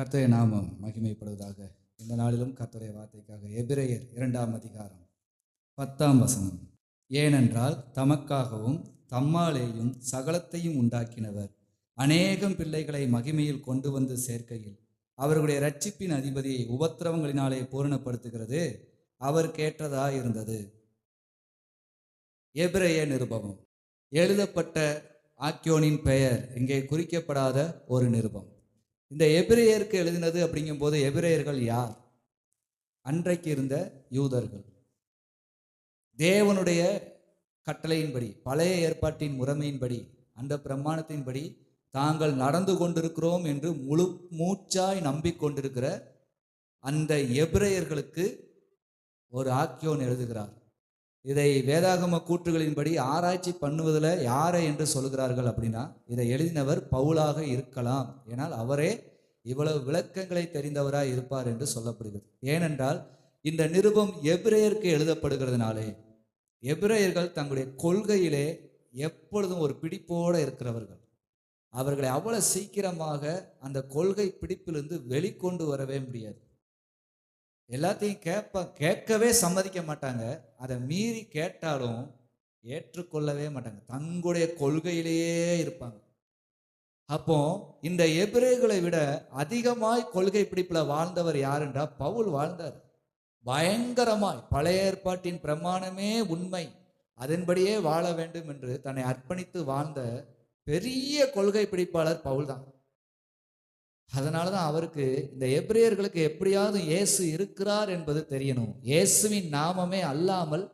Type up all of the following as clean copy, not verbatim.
கர்த்தருடைய நாமம் மகிமைப்படுவதாக. இந்த நாளிலும் கர்த்தருடைய வார்த்தைக்காக எபிரெயர் 2ஆம் அதிகாரம் 10ஆம் வசனம். ஏனென்றால் தமக்காகவும் தம்மாலேயும் சகலத்தையும் உண்டாக்கினவர் அநேகம் பிள்ளைகளை மகிமையில் கொண்டு வந்து சேர்க்கையில் அவர்களுடைய இரட்சிப்பின் அதிபதியை உபத்திரவங்களினாலே பூரணப்படுத்துகிறது அவர் கேட்டதாயிருந்தது. எபிரெய நிருபம் எழுதப்பட்ட ஆக்கியோனின் பெயர் இங்கே குறிக்கப்படாத ஒரு நிருபம். இந்த எபிரெயருக்கு எழுதினது அப்படிங்கும்போது எபிரெயர்கள் யார்? அன்றைக்கு இருந்த யூதர்கள். தேவனுடைய கட்டளையின்படி, பழைய ஏற்பாட்டின் முறைமையின்படி, அந்த பிரமாணத்தின்படி தாங்கள் நடந்து கொண்டிருக்கிறோம் என்று முழு மூச்சாய் நம்பிக்கொண்டிருக்கிற அந்த எபிரெயர்களுக்கு ஒரு ஆக்கியோன் எழுதுகிறார். இதை வேதாகம கூற்றுகளின்படி ஆராய்ச்சி பண்ணுவதில் யாரை என்று சொல்கிறார்கள் அப்படின்னா, இதை எழுதினவர் பவுலாக இருக்கலாம். ஏனால் அவரே இவ்வளவு விளக்கங்களை தெரிந்தவராய் இருப்பார் என்று சொல்லப்படுகிறது. ஏனென்றால் இந்த நிருபம் எபிரெயருக்கு எழுதப்படுகிறதுனாலே, எபிரெயர்கள் தங்களுடைய கொள்கையிலே எப்பொழுதும் ஒரு பிடிப்போடு இருக்கிறவர்கள். அவர்களை அவ்வளவு சீக்கிரமாக அந்த கொள்கை பிடிப்பிலிருந்து வெளிக்கொண்டு வரவே முடியாது. எல்லாத்தையும் கேட்கவே சம்மதிக்க மாட்டாங்க. அதை மீறி கேட்டாலும் ஏற்றுக்கொள்ளவே மாட்டாங்க. தங்களுடைய கொள்கையிலேயே இருப்பாங்க. அப்போ இந்த எபிரெயர்களை விட அதிகமாய் கொள்கை பிடிப்புல வாழ்ந்தவர் யார் என்றால் பவுல் வாழ்ந்தார். பயங்கரமாய் பழைய ஏற்பாட்டின் பிரமாணமே உண்மை, அதன்படியே வாழ வேண்டும் என்று தன்னை அர்ப்பணித்து வாழ்ந்த பெரிய கொள்கை பிடிப்பாளர் பவுல் தான். அதனாலதான் அவருக்கு இந்த எபிரெயர்களுக்கு எப்படியாவது இயேசு இருக்கிறார் என்பது தெரியணும். இயேசுவின் நாமமே அல்லாமல்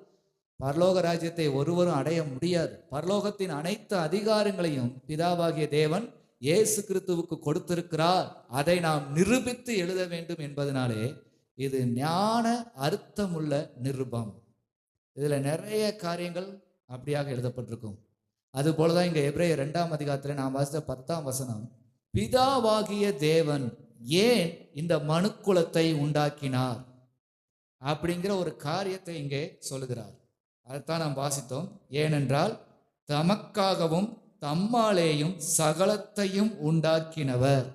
பரலோக ராஜ்யத்தை ஒருவரும் அடைய முடியாது. பரலோகத்தின் அனைத்து அதிகாரங்களையும் பிதாவாகிய தேவன் இயேசு கிறிஸ்துவுக்கு கொடுத்திருக்கிறார். அதை நாம் நிரூபித்து எழுத வேண்டும் என்பதனாலே இது ஞான அர்த்தமுள்ள நிருபம். இதுல நிறைய காரியங்கள் அப்படியாக எழுதப்பட்டிருக்கும். அது போலதான் இங்க எபிரெயர் 2ஆம் அதிகாரத்தில் நாம் வாசித்த 10ஆம் வசனம், பிதாவாகிய தேவன் ஏன் இந்த மனுக்குலத்தை உண்டாக்கினார் அப்படிங்கிற ஒரு காரியத்தை இங்கே சொல்லுகிறார். அதைத்தான் நாம் வாசித்தோம். ஏனென்றால் தமக்காகவும் தம்மாலேயும் சகலத்தையும் உண்டாக்கினவர்.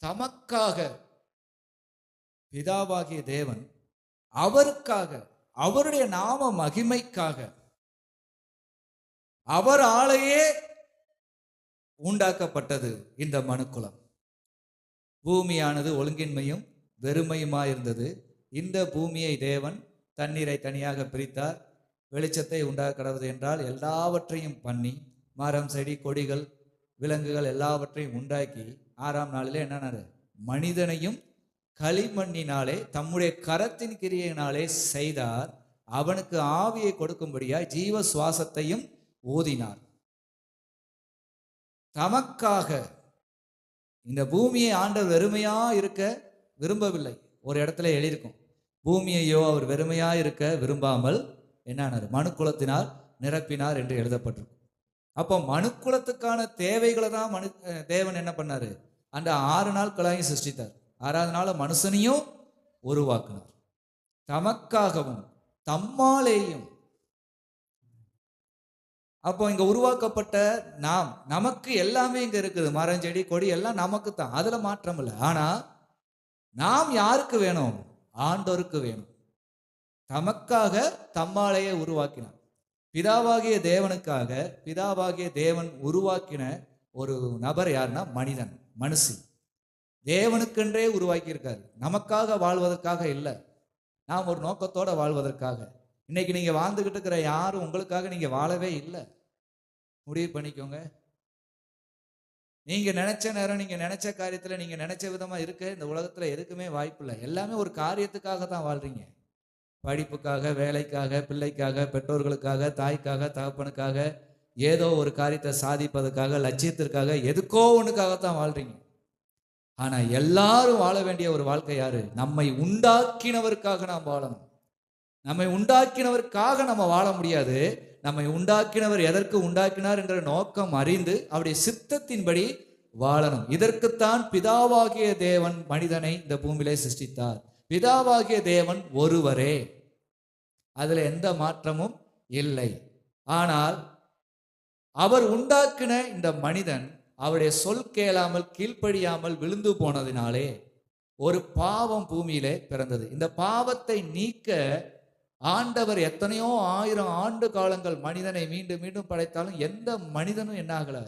தமக்காக பிதாவாகிய தேவன் அவருக்காக, அவருடைய நாம மகிமைக்காக, அவர் ஆளையே உண்டாக்கப்பட்டது இந்த மனுக்குலம். பூமியானது ஒழுங்கின்மையும் வெறுமையுமாயிருந்தது. இந்த பூமியை தேவன் தண்ணீரை தனியாக பிரித்தார். வெளிச்சத்தை உண்டாக்க கடவுது என்றால் எல்லாவற்றையும் பண்ணி, மரம் செடி கொடிகள் விலங்குகள் எல்லாவற்றையும் உண்டாக்கி 6ஆம் நாளிலே என்னன்னாரு, மனிதனையும் களிமண்ணினாலே தம்முடைய கரத்தின் கிரியையினாலே செய்தார். அவனுக்கு ஆவியை கொடுக்கும்படியாய் ஜீவ சுவாசத்தையும் ஊதினார். தமக்காக இந்த பூமியை ஆண்டவர் வெறுமையா இருக்க விரும்பவில்லை. ஒரு இடத்துல எழுதியிருக்கும், பூமியையோ அவர் வெறுமையா இருக்க விரும்பாமல் என்னானார், மனுக்குலத்தினால் நிரப்பினார் என்று எழுதப்பட்டிருக்கும். அப்போ மனுக்குலத்துக்கான தேவைகளை தான் தேவன் என்ன பண்ணாரு, அந்த 6 நாட்களாயும் சிருஷ்டித்தார். 6ஆவது நாள் மனுஷனையும் உருவாக்கினார். தமக்காகவும் தம்மாலேயும். அப்போ இங்க உருவாக்கப்பட்ட நாம், நமக்கு எல்லாமே இங்க இருக்குது. மரம் செடி கொடி எல்லாம் நமக்கு தான், அதுல மாற்றம் இல்லை. ஆனா நாம் யாருக்கு வேணும்? ஆண்டவருக்கு வேணும். தமக்காக தம்மாலேயே உருவாக்கினார். பிதாவாகிய தேவனுக்காக பிதாவாகிய தேவன் உருவாக்கின ஒரு நபர் யாருன்னா மனிதன், மனுஷி. தேவனுக்கென்றே உருவாக்கி இருக்காரு. நமக்காக வாழ்வதற்காக இல்லை, நாம் ஒரு நோக்கத்தோட வாழ்வதற்காக. இன்னைக்கு நீங்க வாழ்ந்துகிட்டு இருக்கிற யாரும் உங்களுக்காக நீங்க வாழவே இல்லை. முடிவு பண்ணிக்கோங்க. நீங்க நினைச்ச நேரம், நீங்க நினைச்ச காரியத்துல, நீங்க நினைச்ச விதமா இருக்க இந்த உலகத்துல எதுக்குமே வாய்ப்பு இல்லை. எல்லாமே ஒரு காரியத்துக்காக தான் வாழ்றீங்க. படிப்புக்காக, வேலைக்காக, பிள்ளைக்காக, பெற்றோர்களுக்காக, தாய்க்காக, தகப்பனுக்காக, ஏதோ ஒரு காரியத்தை சாதிப்பதற்காக, லட்சியத்திற்காக, எதுக்கோ ஒண்ணுக்காகத்தான் வாழ்றீங்க. ஆனா எல்லாரும் வாழ வேண்டிய ஒரு வாழ்க்கை யாரு? நம்மை உண்டாக்கினவருக்காக நாம் வாழணும். நம்மை உண்டாக்கினவருக்காக நம்ம வாழ முடியாது. நம்மை உண்டாக்கினவர் எதற்கு உண்டாக்கினார் என்ற நோக்கம் அறிந்து அவருடைய சித்தத்தின்படி வாழணும். இதற்குத்தான் பிதாவாகிய தேவன் மனிதனை இந்த பூமியிலே சிருஷ்டித்தார். பிதாவாகிய தேவன் ஒருவரே, அதுல எந்த மாற்றமும் இல்லை. ஆனால் அவர் உண்டாக்கின இந்த மனிதன் அவருடைய சொல் கேளாமல் கீழ்ப்படியாமல் விழுந்து போனதினாலே ஒரு பாவம் பூமியிலே பிறந்தது. இந்த பாவத்தை நீக்க ஆண்டவர் எத்தனையோ ஆயிரம் ஆண்டு காலங்கள் மனிதனை மீண்டும் மீண்டும் படைத்தாலும் எந்த மனிதனும் என்ன ஆகல,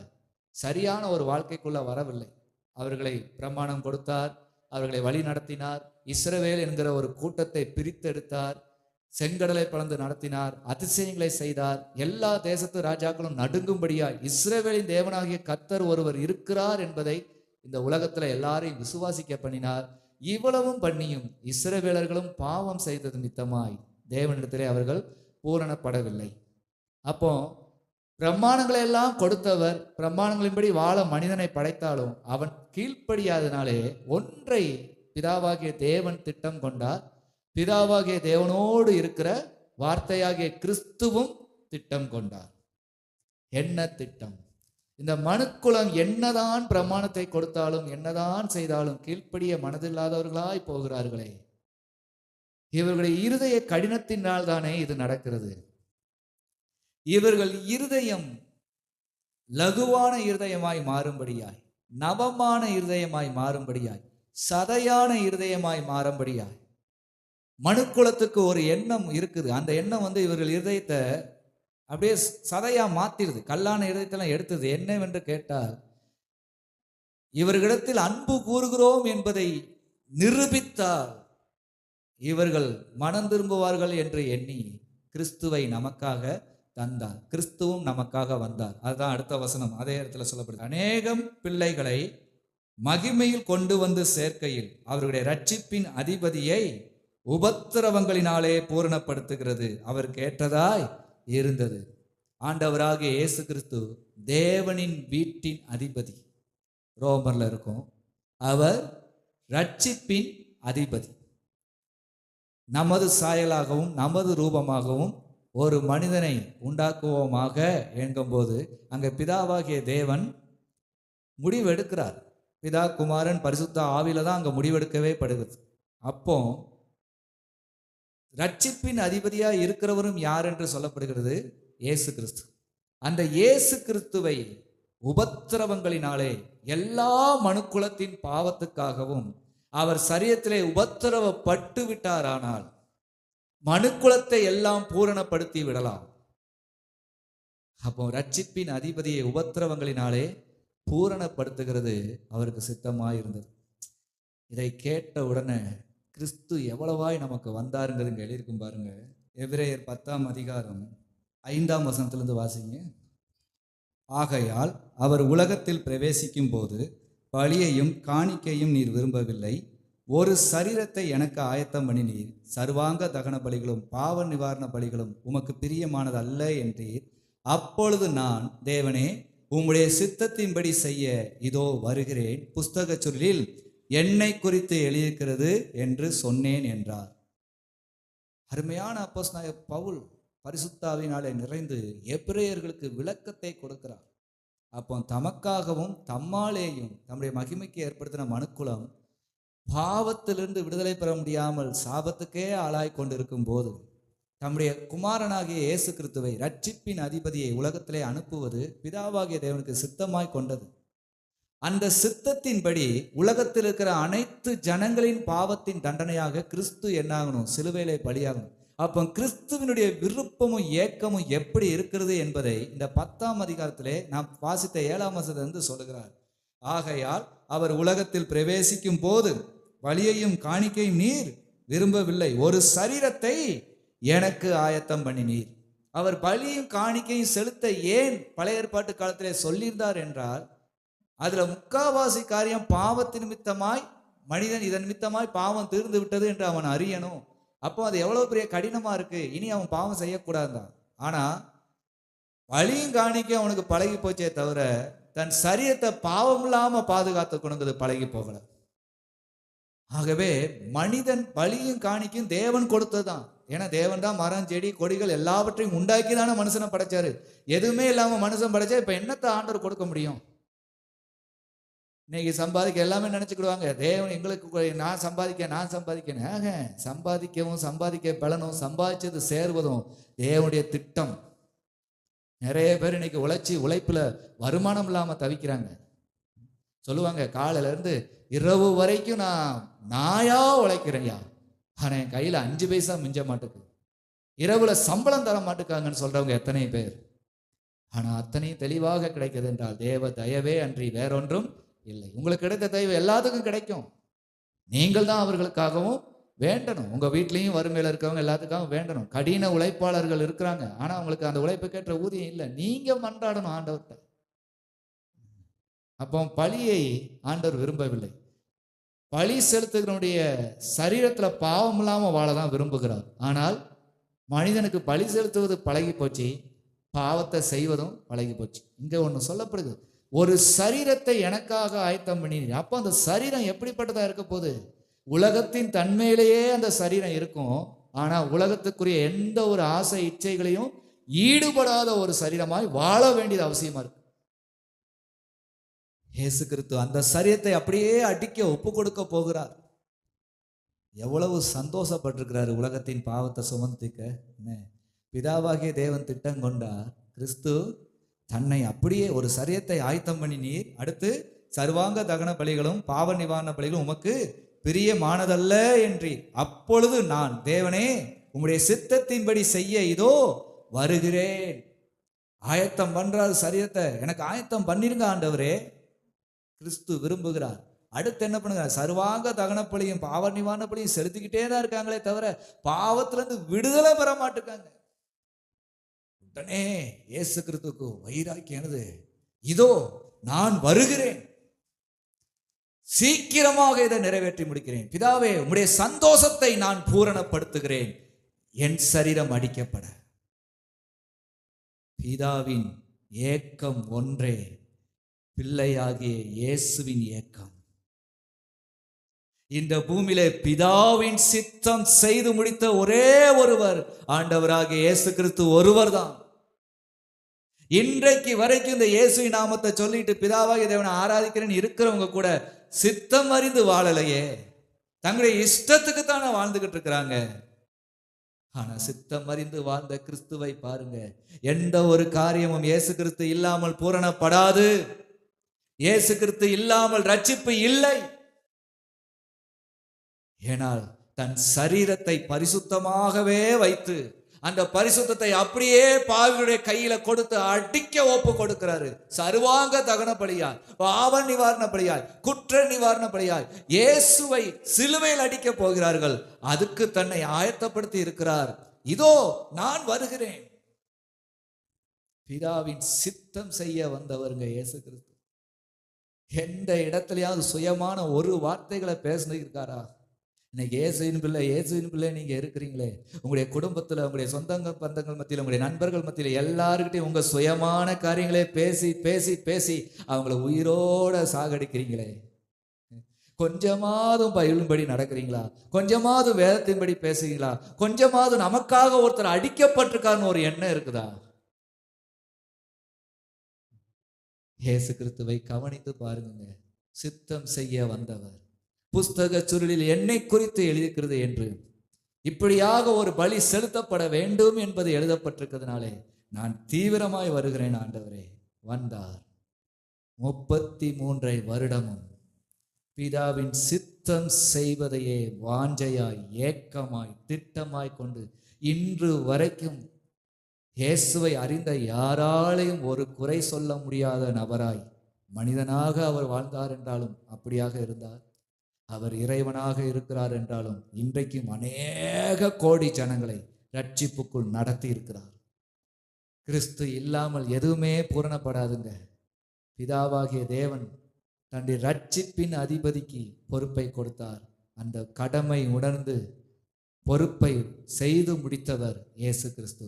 சரியான ஒரு வாழ்க்கைக்குள்ள வரவில்லை. அவர்களை பிரமாணம் கொடுத்தார், அவர்களை வழி நடத்தினார், இஸ்ரவேல் என்கிற ஒரு கூட்டத்தை பிரித்தெடுத்தார், செங்கடலை பிளந்து நடத்தினார், அதிசயங்களை செய்தார். எல்லா தேசத்து ராஜாக்களும் நடுங்கும்படியாய் இஸ்ரவேலின் தேவனாகிய கர்த்தர் ஒருவர் இருக்கிறார் என்பதை இந்த உலகத்துல எல்லாரையும் விசுவாசிக்க பண்ணினார். இவ்வளவும் பண்ணியும் இஸ்ரவேலர்களும் பாவம் செய்தது நிமித்தமாய் தேவனிடத்திலே அவர்கள் பூரணப்படவில்லை. அப்போ பிரமாணங்களை எல்லாம் கொடுத்தவர் பிரமாணங்களின்படி வாழ மனிதனை படைத்தாலும் அவன் கீழ்ப்படியாதனாலே ஒன்றை பிதாவாகிய தேவன் திட்டம் கொண்டார். பிதாவாகிய தேவனோடு இருக்கிற வார்த்தையாகிய கிறிஸ்துவும் திட்டம் கொண்டார். என்ன திட்டம்? இந்த மனுக்குலம் என்னதான் பிரமாணத்தை கொடுத்தாலும் என்னதான் செய்தாலும் கீழ்ப்படிய மனதில்லாதவர்களாய் போகிறார்களே. இவர்களுடைய இருதய கடினத்தினால் தானே இது நடக்கிறது. இவர்கள் இருதயம் லகுவான இருதயமாய் மாறும்படியாய், நவமான இருதயமாய் மாறும்படியாய், சதையான இருதயமாய் மாறும்படியாய் மனுக்குலத்துக்கு ஒரு எண்ணம் இருக்குது. அந்த எண்ணம் இவர்கள் இருதயத்தை அப்படியே சதையா மாத்திருது. கல்லான இருதயத்தெல்லாம் எடுத்தது. என்னவென்று கேட்டால், இவர்களிடத்தில் அன்பு கூறுகிறோம் என்பதை நிரூபித்தால் இவர்கள் மனம் திரும்புவார்கள் என்று எண்ணி கிறிஸ்துவை நமக்காக தந்தார். கிறிஸ்துவும் நமக்காக வந்தார். அதுதான் அடுத்த வசனம் அதே இடத்துல சொல்லப்படுது. அநேகம் பிள்ளைகளை மகிமையில் கொண்டு வந்து சேர்க்கையில் அவர்களுடைய ரட்சிப்பின் அதிபதியை உபத்திரவங்களினாலே பூரணப்படுத்துகிறது. அவருக்கு ஏற்றதாய் இருந்தது. ஆண்டவராகிய இயேசு கிறிஸ்து தேவனின் வீட்டின் அதிபதி. ரோமர்ல இருக்கும். அவர் ரட்சிப்பின் அதிபதி. நமது சாயலாகவும் நமது ரூபமாகவும் ஒரு மனிதனை உண்டாக்குவோமாக என்கும்போது அங்கே பிதாவாகிய தேவன் முடிவெடுக்கிறார். பிதா, குமாரன், பரிசுத்த ஆவியில தான் அங்கே முடிவெடுக்கவே படுகிறது. அப்போ ரட்சிப்பின் அதிபதியா இருக்கிறவரும் யார் என்று சொல்லப்படுகிறது? இயேசு கிறிஸ்து. அந்த இயேசு கிறிஸ்துவை உபத்திரவங்களினாலே எல்லா மனுக்குலத்தின் பாவத்துக்காகவும் அவர் சரீரத்திலே உபத்திரவப்பட்டு விட்டாரானால் மனுக்குலத்தை எல்லாம் பூரணப்படுத்தி விடலாம். அப்போ ரட்சிப்பின் அதிபதியை உபத்திரவங்களினாலே பூரணப்படுத்துகிறது அவருக்கு சித்தமாயிருந்தது. இதை கேட்ட உடனே கிறிஸ்து எவ்வளவாய் நமக்கு வந்தாருங்கிறது எழுதியிருக்கும் பாருங்க. எபிரேயர் 10ஆம் அதிகாரம் 5ஆம் வசனத்திலிருந்து வாசிங்க. ஆகையால் அவர் உலகத்தில் பிரவேசிக்கும் போது பலியையும் காணிக்கையும் நீர் விரும்பவில்லை, ஒரு சரீரத்தை எனக்கு ஆயத்தம் பண்ணினீர், சர்வாங்க தகன பலிகளும் பாவ நிவாரண பலிகளும் உமக்கு பிரியமானது அல்ல என்றீர். அப்பொழுது நான், தேவனே, உம்முடைய சித்தத்தின்படி செய்ய இதோ வருகிறேன், புஸ்தக சொல்லில் என்னை குறித்து எழுதியிருக்கிறது என்று சொன்னேன் என்றார். அருமையான அப்போஸ்தலனாகிய பவுல் பரிசுத்தாவினாலே நிறைந்து எபிரேயர்களுக்கு விளக்கத்தை கொடுக்கிறார். அப்போ தமக்காகவும் தம்மாலேயும் தம்முடைய மகிமைக்கு ஏற்படுத்தின மனுக்குலம் பாவத்திலிருந்து விடுதலை பெற முடியாமல் சாபத்துக்கே ஆளாய் கொண்டிருக்கும் போது தம்முடைய குமாரனாகிய இயேசு கிறிஸ்துவை ரட்சிப்பின் அதிபதியை உலகத்திலே அனுப்புவது பிதாவாகிய தேவனுக்கு சித்தமாய் கொண்டது. அந்த சித்தத்தின்படி உலகத்தில் இருக்கிற அனைத்து ஜனங்களின் பாவத்தின் தண்டனையாக கிறிஸ்து என்னாகணும்? சிலுவையிலே பலியாகணும். அப்போ கிறிஸ்துவனுடைய விருப்பமும் ஏக்கமும் எப்படி இருக்கிறது என்பதை இந்த 10ஆம் அதிகாரத்திலே நாம் வாசித்த 7ஆம் வசனத்திலிருந்து சொல்லுகிறார். ஆகையால் அவர் உலகத்தில் பிரவேசிக்கும் போது பலியையும் காணிக்கையும் நீர் விரும்பவில்லை, ஒரு சரீரத்தை எனக்கு ஆயத்தம் பண்ணினீர். அவர் பலியும் காணிக்கையும் செலுத்த ஏன் பழைய ஏற்பாட்டு காலத்திலே சொல்லியிருந்தார் என்றால், அதுல முக்காவாசி காரியம் பாவத்தின் நிமித்தமாய், மனிதன் இதன் நிமித்தமாய் பாவம் தீர்ந்து விட்டது என்று அவன் அறியணும். அப்போ அது எவ்வளவு பெரிய கடினமா இருக்கு, இனி அவன் பாவம் செய்யக்கூடாதுதான். ஆனா பலியும் காணிக்கையும் அவனுக்கு பழகி போச்சே தவிர தன் சரீரத்தை பாவம் இல்லாம பாதுகாத்துக்கணுங்கிறது பழகி போகல. ஆகவே மனிதன் பலியும் காணிக்கையும் தேவன் கொடுத்ததுதான். ஏன்னா தேவன் தான் மரம், செடி, கொடிகள் எல்லாவற்றையும் உண்டாக்கி தானே மனுஷனை படைச்சாரு. எதுவுமே இல்லாம மனுஷன் படைச்சா இப்ப என்னத்தை ஆண்டவர் கொடுக்க முடியும்? இன்னைக்கு சம்பாதிக்க எல்லாமே நினைச்சுக்கிடுவாங்க, தேவன் எங்களுக்கு நான் சம்பாதிக்கணும். சம்பாதிக்கவும் சம்பாதிக்க பலனும் சம்பாதிச்சது சேர்வதும் தேவனுடைய திட்டம். நிறைய பேர் இன்னைக்கு உழைப்புல வருமானம் இல்லாம தவிக்கிறாங்க. சொல்லுவாங்க, காலையில இருந்து இரவு வரைக்கும் நான் நாயா உழைக்கிறேன்யா, ஆனா என் கையில 5 பைசா மிஞ்ச மாட்டுக்கு, இரவுல சம்பளம் தர மாட்டுக்காங்கன்னு சொல்றவங்க எத்தனை பேர்? ஆனா அத்தனையும் தெளிவாக கிடைக்கிறது என்றால் தேவ தயவே அன்றி வேறொன்றும் இல்லை. உங்களுக்கு கிடைத்த தயவு எல்லாத்துக்கும் கிடைக்கும். நீங்கள் தான் அவர்களுக்காகவும் வேண்டணும். உங்க வீட்லயும் வறுமையில இருக்கவங்க எல்லாத்துக்காகவும் வேண்டணும். கடின உழைப்பாளர்கள் இருக்கிறாங்க, ஆனா அவங்களுக்கு அந்த உழைப்புக்கேற்ற ஊதியம் இல்லை. நீங்க மன்றாடணும் ஆண்டவர்கிட்ட. அப்போ பழியை ஆண்டவர் விரும்பவில்லை. பழி செலுத்துகிறனுடைய சரீரத்துல பாவம் இல்லாம வாழதான் விரும்புகிறார். ஆனால் மனிதனுக்கு பழி செலுத்துவது பழகி போச்சு, பாவத்தை செய்வதும் பழகி போச்சு. இங்க ஒண்ணு சொல்லப்படுது, ஒரு சரீரத்தை எனக்காக ஆயத்தம் பண்ணி. அப்போ அந்த சரீரம் எப்படிப்பட்டதா இருக்க போகுது? உலகத்தின் தன்மையிலேயே அந்த சரீரம் இருக்கும், ஆனா உலகத்துக்குரிய எந்த ஒரு ஆசை இச்சைகளையும் ஈடுபடாத ஒரு சரீரமாய் வாழ வேண்டியது அவசியமா இருக்கு. இயேசு கிறிஸ்து அந்த சரீரத்தை அப்படியே அடிக்க ஒப்பு கொடுக்க போகிறார். எவ்வளவு சந்தோஷப்பட்டிருக்கிறாரு உலகத்தின் பாவத்தை சுமந்துக்க. பிதாவாகிய தேவன் திட்டம் கொண்டார். கிறிஸ்து தன்னை அப்படியே ஒரு சரீரத்தை ஆயத்தம் பண்ணி நீர் அடுத்து சர்வாங்க தகன பலிகளும் பாவ நிவாரண பலிகளும் உமக்கு பிரியமானதல்ல என்று, அப்பொழுது நான் தேவனே உம்முடைய சித்தத்தின்படி செய்ய இதோ வருகிறேன். ஆயத்தம் பண்றாரு சரீரத்தை, எனக்கு ஆயத்தம் பண்ணிருங்க ஆண்டவரே. கிறிஸ்து விரும்புகிறார். அடுத்து என்ன பண்ணுகிறார்? சர்வாங்க தகனப்பலியும் பாவ நிவாரண பலியும் செலுத்திக்கிட்டே தான் இருக்காங்களே தவிர பாவத்துல இருந்து விடுதலை பெற மாட்டுக்காங்க. உடனே இயேசு கிறிஸ்துவுக்கு வைராக்கியானது, இதோ நான் வருகிறேன், சீக்கிரமாக இதை நிறைவேற்றி முடிக்கிறேன். பிதாவே உம்முடைய சந்தோஷத்தை நான் பூரணப்படுத்துகிறேன். என் சரீரம் அடிக்கப்பட. பிதாவின் ஏக்கம் ஒன்றே, பிள்ளையாகிய இயேசுவின் ஏக்கம். இந்த பூமியிலே பிதாவின் சித்தம் செய்து முடித்த ஒரே ஒருவர் ஆண்டவராகிய இயேசு கிறிஸ்து ஒருவர் தான். இன்றைக்கு வரைக்கும் இந்த இயேசுவின் நாமத்தை சொல்லிட்டு பிதாவாகிய தேவனை ஆராதிக்கிறேன்னு இருக்கிறவங்க கூட சித்தம் அறிந்து வாழலையே, தங்களுடைய இஷ்டத்துக்கு தானே வாழ்ந்துகிட்டு இருக்கிறாங்க. ஆனா சித்தம் அறிந்து வாழ்ந்த கிறிஸ்துவை பாருங்க. எந்த ஒரு காரியமும் இயேசு கிறிஸ்து இல்லாமல் பூரணப்படாது. இயேசு கிறிஸ்து இல்லாமல் ரட்சிப்பு இல்லை. ஏனால் தன் சரீரத்தை பரிசுத்தமாகவே வைத்து அந்த பரிசுத்தத்தை அப்படியே பாவிகளுடைய கையில கொடுத்து அடிக்க ஒப்பு கொடுக்கிறாரு. சர்வாங்க தகன பலியாய், பாவ நிவாரண பலியாய், குற்ற நிவாரண பலியாய் இயேசுவை சிலுவையில் அடிக்க போகிறார்கள். அதுக்கு தன்னை ஆயத்தப்படுத்தி இருக்கிறார். இதோ நான் வருகிறேன். பிதாவின் சித்தம் செய்ய வந்தவருங்க இயேசு கிறிஸ்து. எந்த இடத்துலயாவது சுயமான ஒரு வார்த்தைகளை பேசினிருக்காரா? இன்னைக்கு இயேசுவின் பிள்ளை, இயேசுவின் பிள்ளை நீங்க இருக்கிறீங்களே, உங்களுடைய குடும்பத்துல, உங்களுடைய சொந்தங்க பந்தங்கள் மத்தியில, உங்களுடைய நண்பர்கள் மத்தியில எல்லாருக்கிட்டையும் உங்க சுயமான காரியங்களே பேசி பேசி பேசி அவங்கள உயிரோட சாகடிக்கிறீங்களே. கொஞ்சமாதும் பயிலும்படி நடக்கிறீங்களா? கொஞ்சமாவது வேதத்தின்படி பேசுறீங்களா? கொஞ்சமாவது நமக்காக ஒருத்தர் அடிக்கப்பட்டிருக்காருன்னு ஒரு எண்ணம் இருக்குதா? இயேசு கிறிஸ்துவை கவனித்து பாருங்க. சித்தம் செய்ய வந்தவர். புஸ்தக சுருளில் என்னை குறித்து எழுதியிருக்கிறது என்று இப்படியாக ஒரு பலி செலுத்தப்பட வேண்டும் என்பது எழுதப்பட்டிருக்கிறதுனாலே நான் தீவிரமாய் வருகிறேன் ஆண்டவரே. வந்தார். 33 வருடமும் பிதாவின் சித்தம் செய்வதையே வாஞ்சையாய், ஏக்கமாய், திட்டமாய் கொண்டு இன்று வரைக்கும் இயேசுவை அறிந்த யாராலையும் ஒரு குறை சொல்ல முடியாத நபராய் மனிதனாக அவர் வாழ்ந்தார் என்றாலும் அப்படியாக இருந்தார். அவர் இறைவனாக இருக்கிறார் என்றாலும் இன்றைக்கும் அநேக கோடி ஜனங்களை ரட்சிப்புக்குள் நடத்தி இருக்கிறார். கிறிஸ்து இல்லாமல் எதுவுமே பூரணப்படாதுங்க. பிதாவாகிய தேவன் தன்னுடைய ரட்சிப்பின் அதிபதிக்கு பொறுப்பை கொடுத்தார். அந்த கடமை உணர்ந்து பொறுப்பை செய்து முடித்தவர் இயேசு கிறிஸ்து.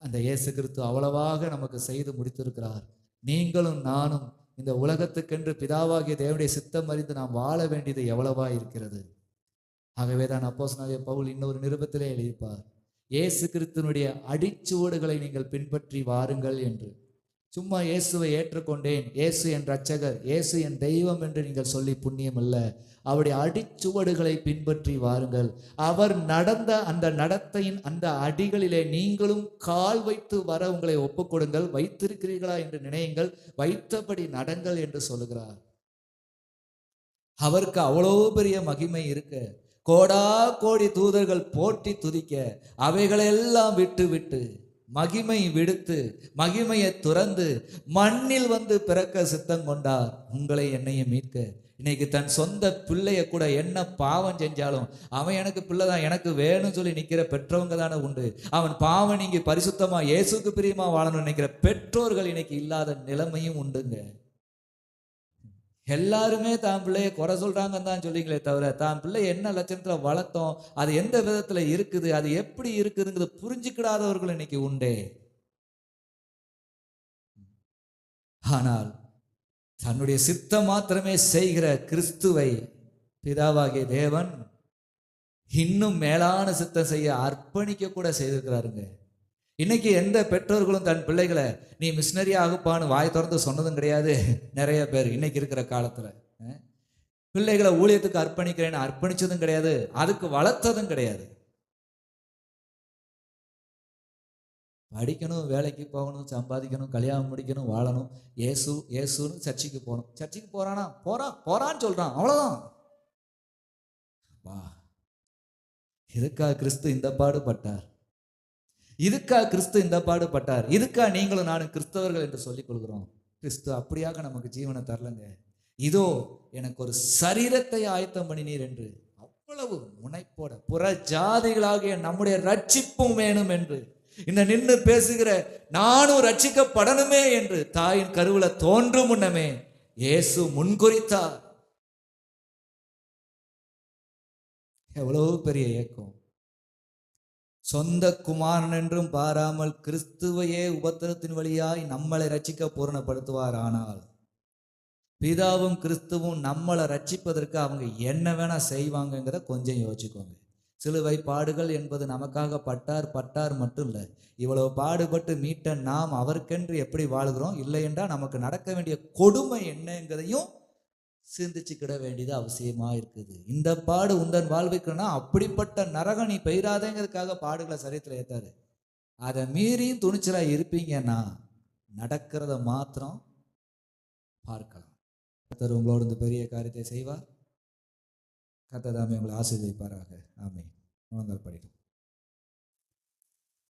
அந்த இயேசு கிறிஸ்து அவ்வளவாக நமக்கு செய்து முடித்திருக்கிறார். நீங்களும் நானும் இந்த உலகத்துக்கென்று பிதாவாகிய தேவனுடைய சித்தம் அறிந்து நாம் வாழ வேண்டியது எவ்வளவா இருக்கிறது. ஆகவேதான் அப்போஸ்தலனாகிய பவுல் இன்னொரு நிருபத்திலே எழுதிப்பார், இயேசு கிறிஸ்துவினுடைய அடிச்சுவடுகளை நீங்கள் பின்பற்றி வாருங்கள் என்று. சும்மா இயேசுவை ஏற்றுக்கொண்டேன், இயேசு என் இரட்சகர், இயேசு என் தெய்வம் என்று நீங்கள் சொல்லி புண்ணியம் அல்ல. அவருடைய அடிச்சுவடுகளை பின்பற்றி வாருங்கள். அவர் நடந்த அந்த நடத்தையின் அந்த அடிகளிலே நீங்களும் கால் வைத்து வர உங்களை ஒப்புக்கொடுங்கள். வைத்திருக்கிறீர்களா என்று நினையுங்கள், வைத்தபடி நடங்கள் என்று சொல்லுகிறார். அவருக்கு அவ்வளோ பெரிய மகிமை இருக்கு. கோடா கோடி தூதர்கள் போற்றி துதிக்க அவைகளெல்லாம் விட்டு விட்டு மகிமை விடுத்து மகிமையை துறந்து மண்ணில் வந்து பிறக்க சித்தம் கொண்டார் உங்களை என்னையும் மீட்க. இன்னைக்கு தன் சொந்த பிள்ளைய கூட என்ன பாவம் செஞ்சாலும் அவன் எனக்கு பிள்ளை தான், எனக்கு வேணும்னு சொல்லி நிற்கிற பெற்றவங்க தானே உண்டு. அவன் பாவம் நீங்க பரிசுத்தமா இயேசுக்கு பிரியமா வாழணும்னு நினைக்கிற பெற்றோர்கள் இன்னைக்கு இல்லாத நிலைமையும் உண்டுங்க. எல்லாருமே தான் பிள்ளைய குறை சொல்றாங்கன்னு தான் சொல்லிங்களே தவிர தான் பிள்ளை என்ன லட்சணத்துல வளர்த்தோம், அது எந்த விதத்துல இருக்குது, அது எப்படி இருக்குதுங்கிறது புரிஞ்சுக்கிடாதவர்கள் இன்னைக்கு உண்டே. ஆனால் தன்னுடைய சித்தம் மாத்திரமே செய்கிற கிறிஸ்துவை பிதாவாகிய தேவன் இன்னும் மேலான சித்தம் செய்ய அர்ப்பணிக்க கூட செய்திருக்கிறாருங்க. இன்னைக்கு எந்த பெற்றோர்களும் தன் பிள்ளைகளை நீ மிஷினரி ஆகுப்பான்னு வாய் திறந்து சொன்னதும் கிடையாது. நிறைய பேர் இன்னைக்கு இருக்கிற காலத்துல பிள்ளைகளை ஊழியத்துக்கு அர்ப்பணிக்கிறேன்னு அர்ப்பணிச்சதும் கிடையாது, அதுக்கு வளர்த்ததும் கிடையாது. படிக்கணும், வேலைக்கு போகணும், சம்பாதிக்கணும், கல்யாணம் முடிக்கணும், வாழணும், ஏசு ஏசுன்னு சர்ச்சைக்கு போகணும். சர்ச்சைக்கு போறானா போறான்னு சொல்றான், அவ்வளவுதான். வா, இதுக்கா கிறிஸ்து இந்த பாடுபட்டார்? இதுக்கா கிறிஸ்து இந்த பாடுபட்டார்? இதுக்கா நீங்களும் நானும் கிறிஸ்தவர்கள் என்று சொல்லிக் கொள்கிறோம்? கிறிஸ்து அப்படியாக நமக்கு ஜீவனை தரலங்க. இதோ எனக்கு ஒரு சரீரத்தை ஆயத்தம் பண்ணினீர் என்று அவ்வளவு முனைப்போட புற ஜாதிகளாகிய நம்முடைய ரட்சிப்பும் வேணும் என்று இந்த நின்று பேசுகிற நானும் ரட்சிக்கப்படணுமே என்று தாயின் கருவுல தோன்றும் முன்னமே இயேசு முன்குறித்தார். எவ்வளவு பெரிய இயக்கம்! சொந்த குமாரன் என்றும் பாராமல் கிறிஸ்துவையே உபத்திரத்தின் வழியாய் நம்மளை ரட்சிக்க பூரணப்படுத்துவார். ஆனால் பிதாவும் கிறிஸ்துவும் நம்மளை ரட்சிப்பதற்கு அவங்க என்ன வேணா செய்வாங்கங்கிறத கொஞ்சம் யோசிச்சுக்கோங்க. சிலுவை பாடுகள் என்பது நமக்காக பட்டார் மட்டும் இல்லை, இவ்வளவு பாடுபட்டு மீட்ட நாம் அவருக்கென்று எப்படி வாழுகிறோம், இல்லை என்றால் நமக்கு நடக்க வேண்டிய கொடுமை என்னங்கிறதையும் சிந்திச்சுக்கிட வேண்டியது அவசியமா இருக்குது. இந்த பாடு உந்தன் வாழ்விக்கணும்னா அப்படிப்பட்ட நரகம் நீ பெய்யாதேங்கிறதுக்காக பாடுகளை சரீரத்தில் ஏத்தாரு. அதை மீறியும் துணிச்சலா இருப்பீங்கன்னா நடக்கிறத மாத்திரம் பார்க்கலாம். கர்த்தர் உங்களோடு இந்த பெரிய காரியத்தை செய்வார். கர்த்தர் தாமே உங்களை ஆசீர்வதிப்பாராக. ஆமென். படிக்கும்.